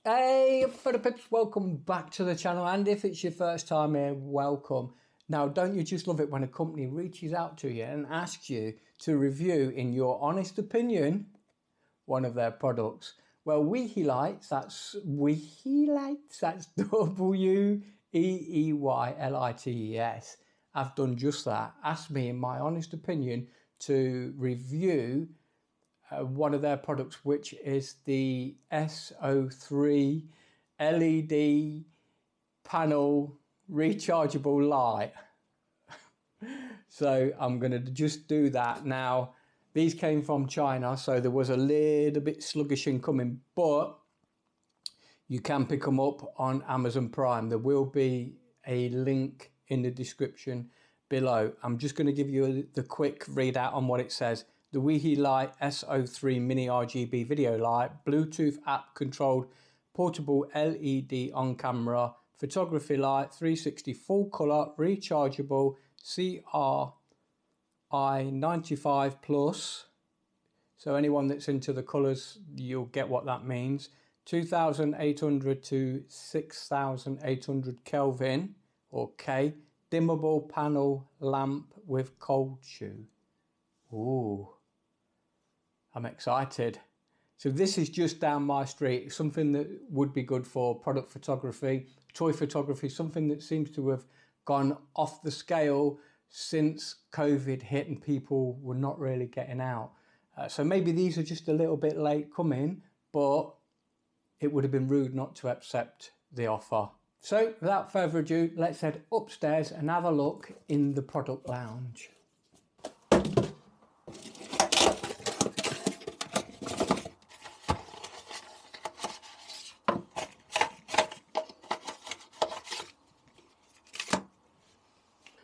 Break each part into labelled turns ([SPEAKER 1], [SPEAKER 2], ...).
[SPEAKER 1] Hey Photo Pips, welcome back to the channel, and if it's your first time here, welcome. Now, don't you just love it when a company reaches out to you and asks you to review, in your honest opinion, one of their products? Well, Weeylite, that's WeeYlites, have done just that. Asked me, in my honest opinion, to review one of their products, which is the S03 LED panel rechargeable light. So I'm going to just do that now. These came from China, so there was a little bit sluggish in coming, but you can pick them up on Amazon Prime. There will be a link in the description below. I'm just going to give you the quick readout on what it says. The Weeylite S03 mini RGB video light, Bluetooth app controlled portable LED on camera, photography light, 360 full color, rechargeable, CRI 95 plus. So anyone that's into the colors, you'll get what that means. 2800 to 6800 Kelvin or K. Dimmable panel lamp with cold shoe. Ooh, I'm excited. So this is just down my street. It's something that would be good for product photography, toy photography, something that seems to have gone off the scale since COVID hit and people were not really getting out. So maybe these are just a little bit late coming, but it would have been rude not to accept the offer. So without further ado, let's head upstairs and have a look in the product lounge.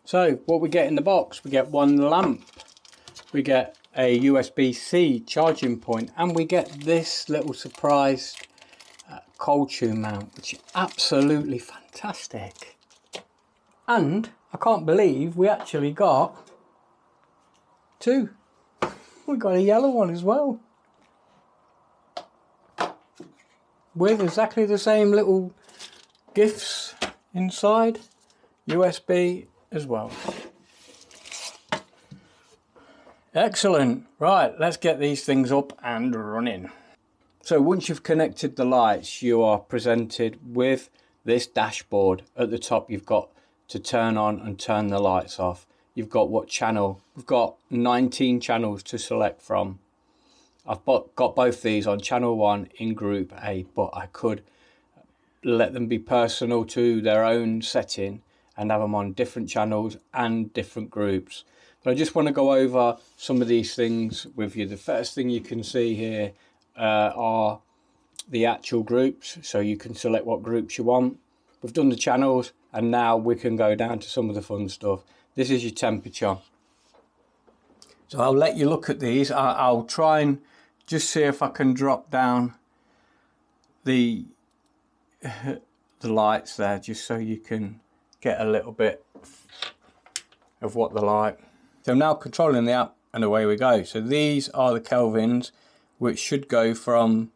[SPEAKER 1] So what we get in the box, we get one lamp, we get a USB-C charging point, and we get this little surprise cold shoe mount, which is absolutely fantastic. And I can't believe we actually got two. We got a yellow one as well, with exactly the same little gifts inside, USB as well. Excellent. Right, let's get these things up and running. So once you've connected the lights, you are presented with this dashboard. At the top, you've got to turn on and turn the lights off. You've got what channel. We've got 19 channels to select from. I've got both these on channel 1 in group A, but I could let them be personal to their own setting and have them on different channels and different groups. But I just want to go over some of these things with you. The first thing you can see here are the actual groups, so you can select what groups you want. We've done the channels, and now we can go down to some of the fun stuff. This is your temperature. So I'll let you look at these. I'll try and just see if I can drop down the lights there, just so you can get a little bit of what they're like. So I'm now controlling the app, and away we go. So these are the Kelvins, which should go from,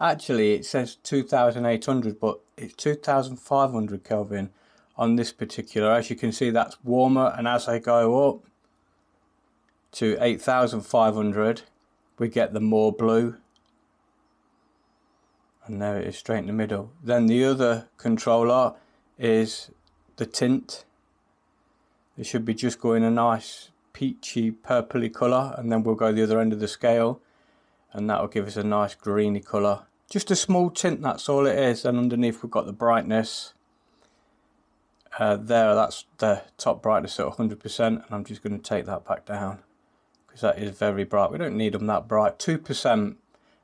[SPEAKER 1] actually it says 2800, but it's 2500 Kelvin on this particular. As you can see, that's warmer, and as I go up to 8500, we get the more blue, and there it is straight in the middle. Then the other controller is the tint. It should be just going a nice peachy purpley colour, and then we'll go the other end of the scale, and that will give us a nice greeny colour. Just a small tint, that's all it is. And underneath we've got the brightness. There, that's the top brightness at 100%, and I'm just going to take that back down because that is very bright. We don't need them that bright. 2%, and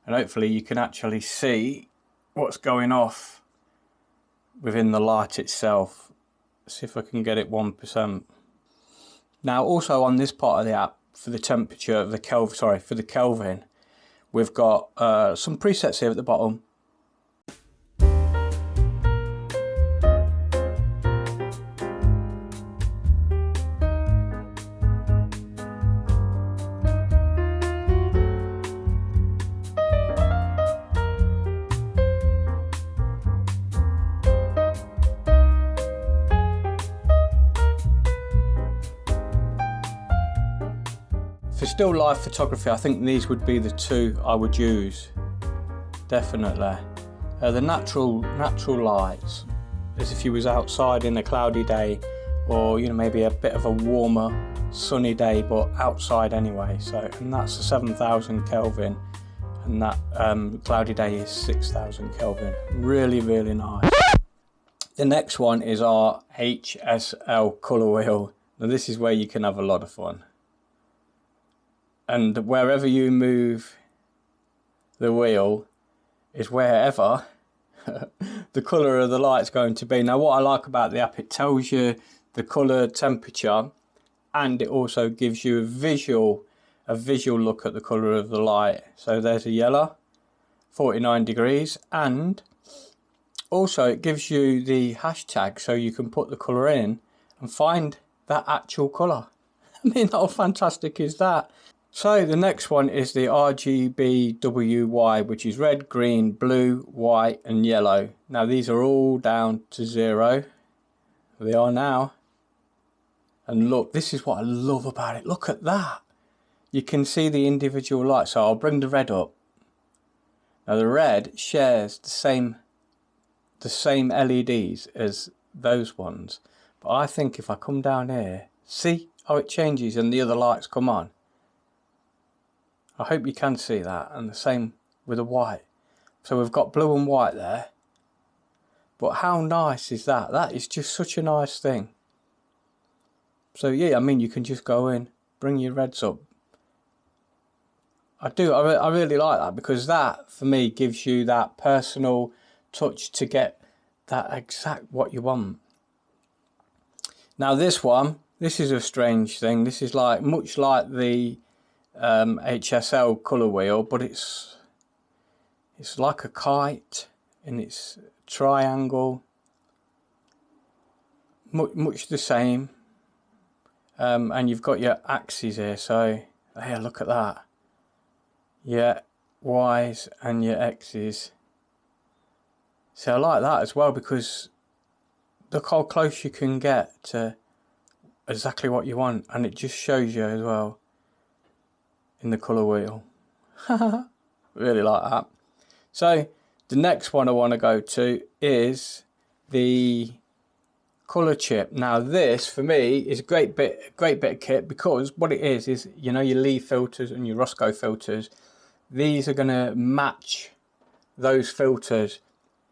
[SPEAKER 1] hopefully you can actually see what's going off within the light itself. Let's see if I can get it 1%. Now also on this part of the app, for the temperature of the Kelvin, for the Kelvin, we've got some presets here at the bottom. still live photography, I think these would be the two I would use, definitely. The natural lights, as if you was outside in a cloudy day, or you know, maybe a bit of a warmer sunny day, but outside anyway. So, and that's a 7,000 Kelvin, and that cloudy day is 6,000 Kelvin. Really, really nice. The next one is our HSI Color Wheel. Now this is where you can have a lot of fun. And wherever you move the wheel is wherever the colour of the light's going to be. Now what I like about the app, it tells you the colour temperature, and it also gives you a visual look at the colour of the light. So there's a yellow, 49 degrees, and also it gives you the hashtag so you can put the colour in and find that actual colour. I mean, how fantastic is that? So the next one is the RGBWY, which is red, green, blue, white and yellow. Now these are all down to 0. They are now. And look, this is what I love about it. Look at that. You can see the individual lights. So I'll bring the red up. Now the red shares the same LEDs as those ones. But I think if I come down here, see how it changes and the other lights come on. I hope you can see that, and the same with the white. So we've got blue and white there. But how nice is that? That is just such a nice thing. So yeah, I mean, you can just go in, bring your reds up. I really like that, because that for me gives you that personal touch to get that exact what you want. Now this one, this is a strange thing. This is like much like the HSI Color Wheel, but it's like a kite, and it's triangle, much the same, and you've got your axes here. So here, look at that. Yeah, Y's and your X's. So I like that as well, because look how close you can get to exactly what you want, and it just shows you as well in the colour wheel. Really like that. So the next one I want to go to is the colour chip. Now this for me is a great bit of kit, because what it is you know, your Lee filters and your Roscoe filters, these are going to match those filters.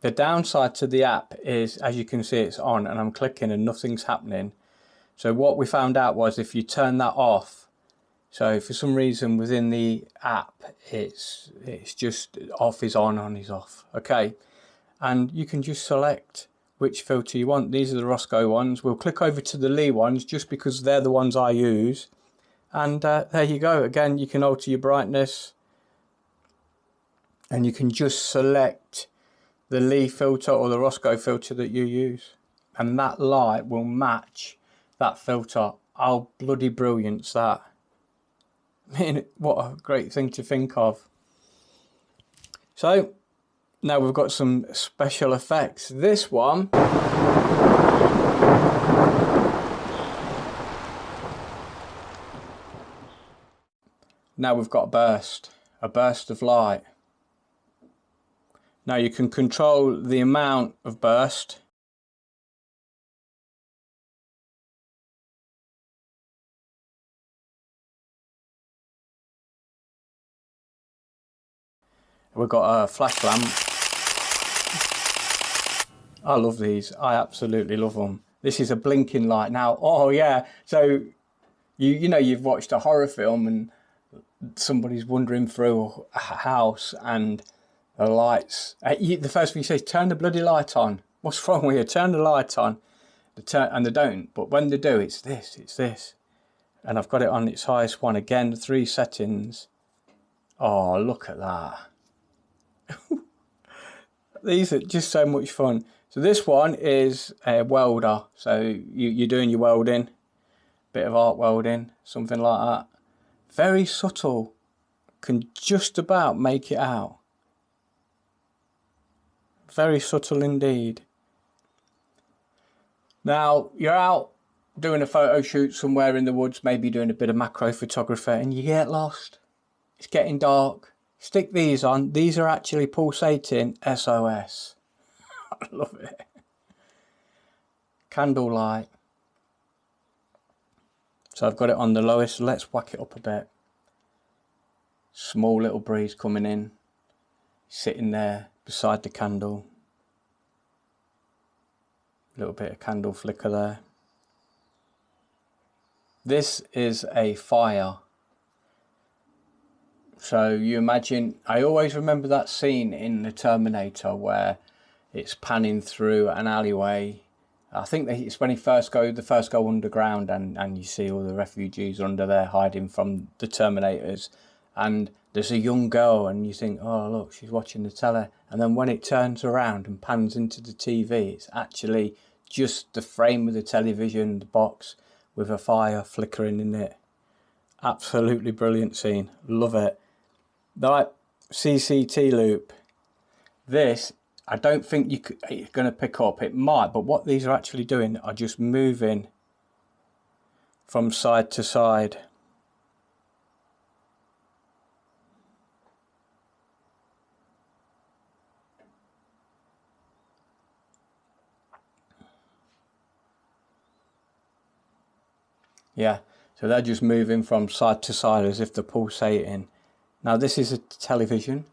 [SPEAKER 1] The downside to the app is, as you can see, it's on and I'm clicking and nothing's happening. So what we found out was, if you turn that off, so for some reason within the app it's just off is on is off. Okay, and you can just select which filter you want. These are the Roscoe ones. We'll click over to the Lee ones just because they're the ones I use, and there you go. Again, you can alter your brightness, and you can just select the Lee filter or the Roscoe filter that you use, and that light will match that filter. How bloody brilliant's that? I mean, what a great thing to think of. So now we've got some special effects. This one, now we've got a burst of light. Now you can control the amount of burst. We've got a flash lamp. I love these. I absolutely love them. This is a blinking light. Now, oh yeah, so you know, you've watched a horror film and somebody's wandering through a house and the lights, the first thing you say is, turn the bloody light on. What's wrong with you? Turn the light on. And they don't, but when they do, it's this. And I've got it on its highest one. Again, 3 settings. Oh, look at that. These are just so much fun. So this one is a welder. So you're doing your welding, bit of art welding, something like that. Very subtle. Can just about make it out. Very subtle indeed. Now you're out doing a photo shoot somewhere in the woods, maybe doing a bit of macro photography, and you get lost. It's getting dark. Stick these on. These are actually pulsating SOS. I love it. Candlelight. So I've got it on the lowest. Let's whack it up a bit. Small little breeze coming in. Sitting there beside the candle. A little bit of candle flicker there. This is a fire. So you imagine, I always remember that scene in The Terminator where it's panning through an alleyway. I think it's when they first go underground, and you see all the refugees under there hiding from the Terminators. And there's a young girl, and you think, oh look, she's watching the telly. And then when it turns around and pans into the TV, it's actually just the frame of the television, the box, with a fire flickering in it. Absolutely brilliant scene. Love it. Right, CCT loop. This, I don't think you're going to pick up. It might, but what these are actually doing are just moving from side to side. Yeah, so they're just moving from side to side as if they're pulsating. Now this is a television,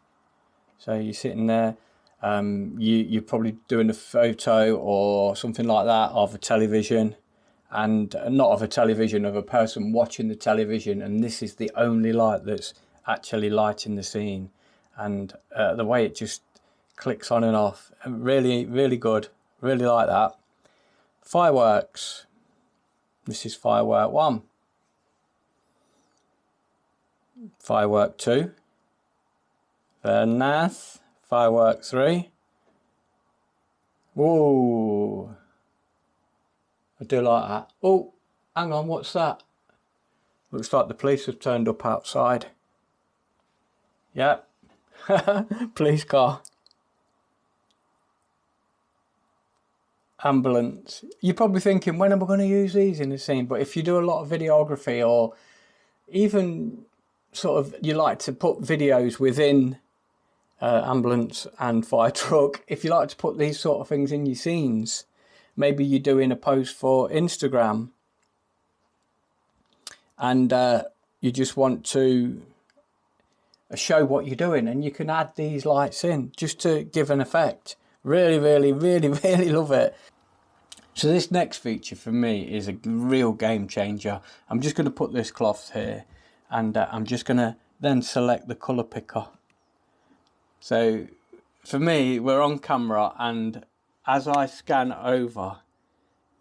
[SPEAKER 1] so you're sitting there, you're probably doing a photo or something like that of a television, and not of a television, of a person watching the television, and this is the only light that's actually lighting the scene. And the way it just clicks on and off, really, really good, really like that. Fireworks. This is firework 1. Firework 2. Very nice. Firework 3. Whoa. I do like that. Oh, hang on, what's that? Looks like the police have turned up outside. Yep. Police car. Ambulance. You're probably thinking, when am I going to use these in the scene? But if you do a lot of videography, or even sort of you like to put videos within ambulance and fire truck, if you like to put these sort of things in your scenes, maybe you're doing a post for Instagram and you just want to show what you're doing, and you can add these lights in just to give an effect. Really, really, really, really love it. So this next feature for me is a real game changer. I'm just going to put this cloth here, and I'm just going to then select the colour picker. So for me, we're on camera, and as I scan over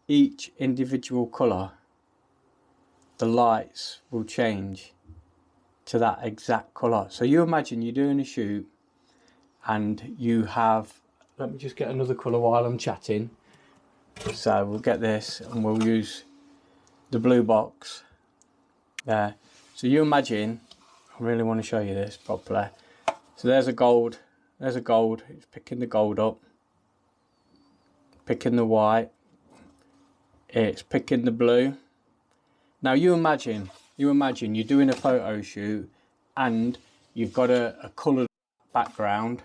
[SPEAKER 1] each individual colour, the lights will change to that exact colour. So you imagine you're doing a shoot and you have, let me just get another colour while I'm chatting. So we'll get this and we'll use the blue box there. So you imagine, I really want to show you this properly. So there's a gold, it's picking the gold up, picking the white, it's picking the blue. Now you imagine you're doing a photo shoot and you've got a coloured background,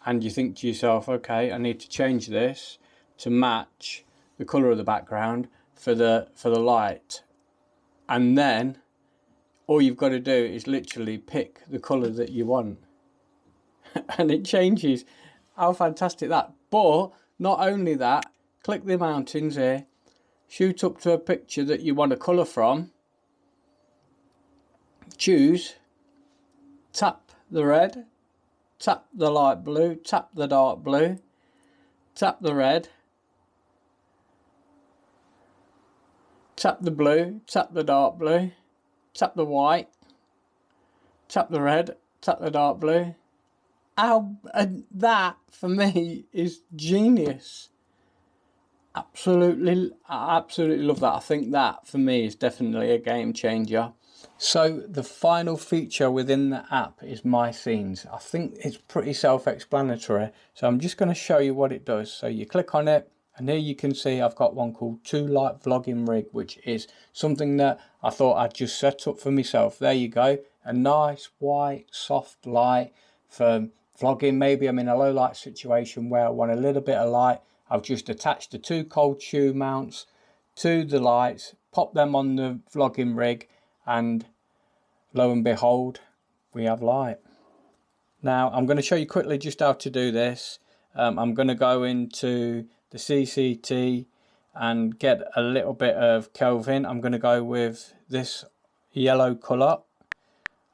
[SPEAKER 1] and you think to yourself, okay, I need to change this to match the colour of the background for the light. And then all you've got to do is literally pick the colour that you want. And it changes. How fantastic that. But not only that, click the mountains here, shoot up to a picture that you want a colour from, choose, tap the red, tap the light blue, tap the dark blue, tap the red, tap the blue, tap the dark blue, tap the white, tap the red, tap the dark blue. That for me is genius. Absolutely, I absolutely love that. I think that for me is definitely a game changer. So the final feature within the app is My Scenes. I think it's pretty self-explanatory. So I'm just going to show you what it does. So you click on it, And here you can see I've got one called 2 Light Vlogging Rig, which is something that I thought I'd just set up for myself. There you go, a nice white soft light for vlogging. Maybe I'm in a low light situation where I want a little bit of light. I've just attached the 2 cold shoe mounts to the lights, pop them on the vlogging rig, and lo and behold, we have light. Now I'm going to show you quickly just how to do this. I'm going to go into the CCT and get a little bit of Kelvin. I'm going to go with this yellow colour,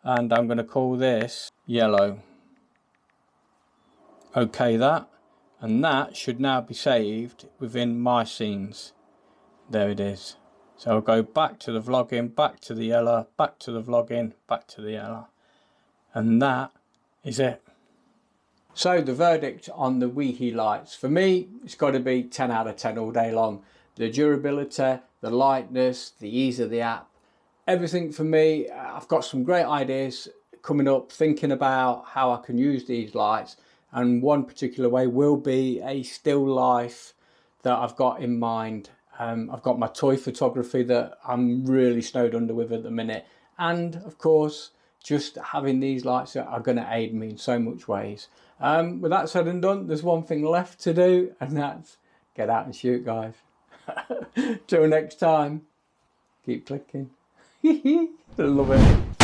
[SPEAKER 1] and I'm going to call this yellow. Okay, that, and that should now be saved within my scenes. There it is. So I'll go back to the vlogging, back to the yellow, back to the vlogging, back to the yellow, and that is it. So the verdict on the Weeylite, for me, it's got to be 10 out of 10 all day long. The durability, the lightness, the ease of the app, everything for me. I've got some great ideas coming up, thinking about how I can use these lights, and one particular way will be a still life that I've got in mind. I've got my toy photography that I'm really snowed under with at the minute, and of course just having these lights that are going to aid me in so much ways. With that said and done, there's one thing left to do, and that's get out and shoot, guys. Till next time, keep clicking. Love it.